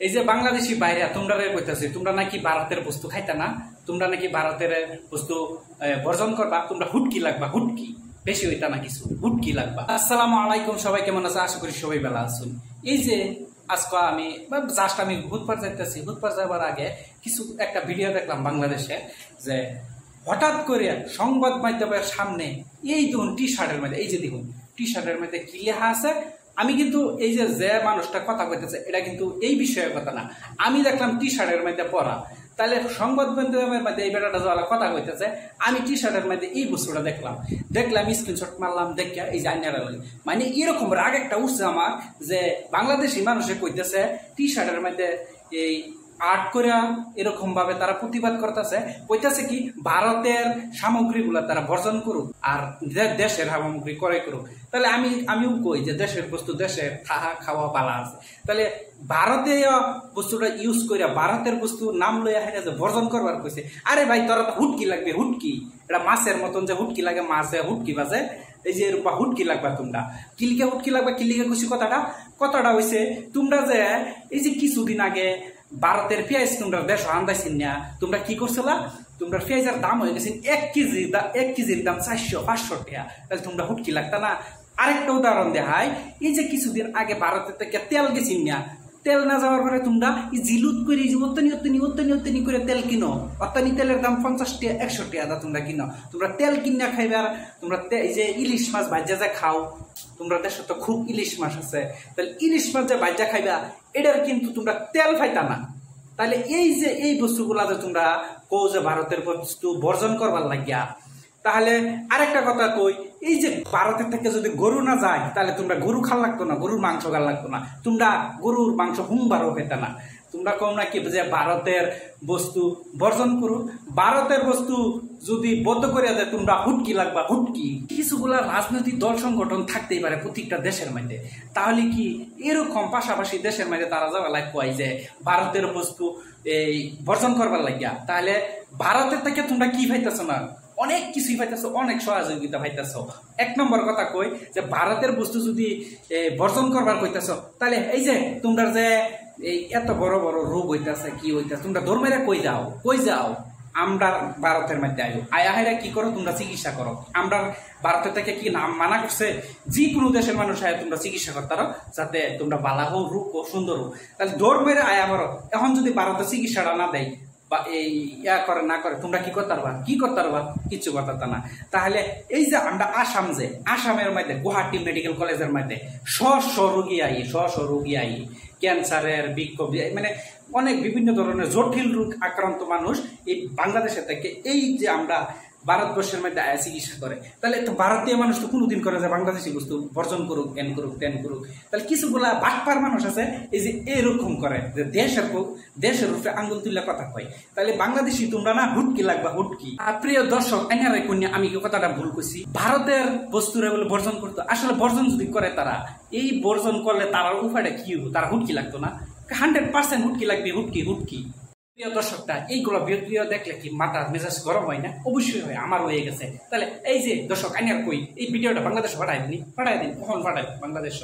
এই যে বাংলাদেশি বাইরে তোমরা কইতাছি তোমরা নাকি ভারতের বস্তু খাইতা না, তোমরা নাকি ভারতের বস্তু বর্জন করবা, তোমরা হুটকি লাগবা, হুটকি বেশি হইতা না কিছু, হুটকি লাগবা। আসসালামু আলাইকুম, সবাই কেমন আছে? আশা করি সবাই ভালো আছেন। এই যে আজকে আমি জাস্ট আমি হুদপার যাইতেছি, হুদপার যাবার আগে কিছু একটা ভিডিও দেখলাম বাংলাদেশে, যে হঠাৎ করে সংবাদ মাধ্যমের সামনে এই দেখুন টি শার্টের মধ্যে, এই যে দেখুন টি শার্টের মধ্যে কি লেখা আছে। আমি কিন্তু এই যে মানুষটা কথা কইতেছে এটা কিন্তু এই বিষয়ের কথা না, আমি দেখলাম টি শার্টের মধ্যে পড়া। তাহলে সংবাদ মাধ্যমের মধ্যে এই বেটাটা যাওয়া কথা কইতেছে, আমি টি শার্টের মধ্যে এই বস্তুটা দেখলাম স্ক্রিনশট মারলাম, দেখে এই যে আইনারা মানে এরকম রাগ একটা উঠছে আমার, যে বাংলাদেশি মানুষে কইতেছে টি শার্টের মধ্যে এই আর্ট করে এরকম ভাবে তারা প্রতিবাদ করতেছে, কইতেছে কি ভারতের সামগ্রীগুলা তারা বর্জন করুক আর দেশের সামগ্রী ক্রয় করুক। তাহলে আমিও কই যে দেশের বস্তু দেশের খাওয়া পালা আছে, তাহলে ভারতীয় বস্তুটা ইউজ করে ভারতের বস্তু নাম লইয়া হেরে যে বর্জন করবার কইছে। আরে ভাই তোরা তো হুটকি লাগবে, হুটকি এটা মাছের মতন যে হুটকি লাগে, মাছে হুটকি বাজে, এই যে হুটকি লাগবা তোমরা, কিলিকে হুটকি লাগবা, কিলিকে খুশি। কথাটা হইছে তোমরা যে এই যে কিছুদিন আগে ভারতের পেঁয়াজ তোমরা দেশ আন্দাইছিন না, তোমরা কি করছিলা? তোমরা পেঁয়াজের দাম হয়ে গেছে 1 কেজির দাম 400-500 টাকা, তাহলে তোমরা হুটকি লাগতা না? আরেকটা উদাহরণ দেখায়, এই যে কিছুদিন আগে ভারতের থেকে তেল গেছিন না, তেল না যাওয়ার পরে তোমরা জিলুত করে অত্যানি করে তেল কিনো, অত্যানি তেলের দাম 50 টাকা 100 টাকা তোমরা কিনো। তোমরা তেল কিনা খাইবে, আর তোমরা এই যে ইলিশ মাছ ভাজা যা খাও, তোমরা দেশে তো খুব ইলিশ মাছ আছে, তাহলে ইলিশ মাছ যে ভাজা খাইবা এটার কিন্তু তোমরা তেল খাইতা না। তাহলে এই যে এই বস্তুগুলা যে তোমরা কও যে ভারতের বস্তু বর্জন করবার লাগিয়া, তাহলে আরেকটা কথা কই, এই যে ভারতের থেকে যদি গরু না যায় তাহলে তোমরা গরু খাল লাগতো না, গরুর মাংস খাল লাগতো না, তোমরা গরুর মাংস হুমবারও খেতে না। তোমরা কম না কি যে ভারতের বস্তু বর্জন করো, ভারতের বস্তু যদি বদ্ধ করে দেয় তোমরা হুটকি লাগবা, হুটকি। কিছুগুলা রাজনৈতিক দল সংগঠন থাকতেই পারে প্রত্যেকটা দেশের মধ্যে, তাহলে কি এরকম পাশাপাশি দেশের মধ্যে তারা যাওয়া কয় যে ভারতের বস্তু এই বর্জন করবার লাগিয়া, তাহলে ভারতের থেকে তোমরা কি পাইতেছ না? অনেক কিছুই পাইতেছ, অনেক সহযোগিতা পাইতেছ। এক নম্বর কথা কই যে ভারতের বস্তু যদি বর্জন করবার কইতেছ, তাহলে এই যে তোমরা যে এই এত বড় বড় রোগ হইতেছে, কি হইতেছে, তোমরা ধর্মেরা কই যাও? আমরা ভারতের মধ্যে আয়া হাইরা কি করো? তোমরা চিকিৎসা করো। আমরা ভারতের থেকে কি নাম মানা করছে? যে কোনো দেশের মানুষ আয়া তোমরা চিকিৎসা করতারো, যাতে তোমরা বালা হোক, রূপ হোক, সুন্দর হোক। তাহলে ধর্মের আয়া করো। এখন যদি ভারতের চিকিৎসাটা না দেয় বা এই করে না করে, তোমরা কি করতে পারবা? কিচ্ছু করতে না। তাহলে এই যে আমরা আসামের মধ্যে গুয়াহাটি মেডিকেল কলেজের মধ্যে স্ব রোগী আই ক্যান্সারের, বিক্ষোভ, মানে অনেক বিভিন্ন ধরনের জটিল রোগ আক্রান্ত মানুষ এই বাংলাদেশের থেকে এই যে আমরা ভারতবর্ষের মধ্যে আয়া চিকিৎসা করে। তাহলে তো ভারতীয় মানুষ তো কোনোদিন করে যে বাংলাদেশি বস্তু বর্জন করুক, জ্ঞান করুক, ত্যান করুক। তাহলে কিছুগুলা বাটপার মানুষ আছে এই যে এরকম করে, যে দেশের রূপে আঙ্গুল তুলে কথা কয়। তাহলে বাংলাদেশি তোমরা না হুটকি লাগবা, হুটকি। আর প্রিয় দর্শক, এনারে কন্যা আমি কথাটা ভুল করছি, ভারতের বস্তুরা বলে বর্জন করতো। আসলে বর্জন যদি করে তারা, এই বর্জন করলে তার উপায়টা কি হবো? তারা হুটকি লাগতো না? 100% হুটকি লাগবে, হুটকি। প্রিয় দর্শকটা, এইগুলো ভিডিও দেখলে কি মাথা মেজাজ গরম হয় না? অবশ্যই হয়, আমার হয়ে গেছে। তাহলে এই যে দর্শক, আইনার কই এই ভিডিওটা বাংলাদেশে পাঠাই দিন, কখন পাঠাই বাংলাদেশ?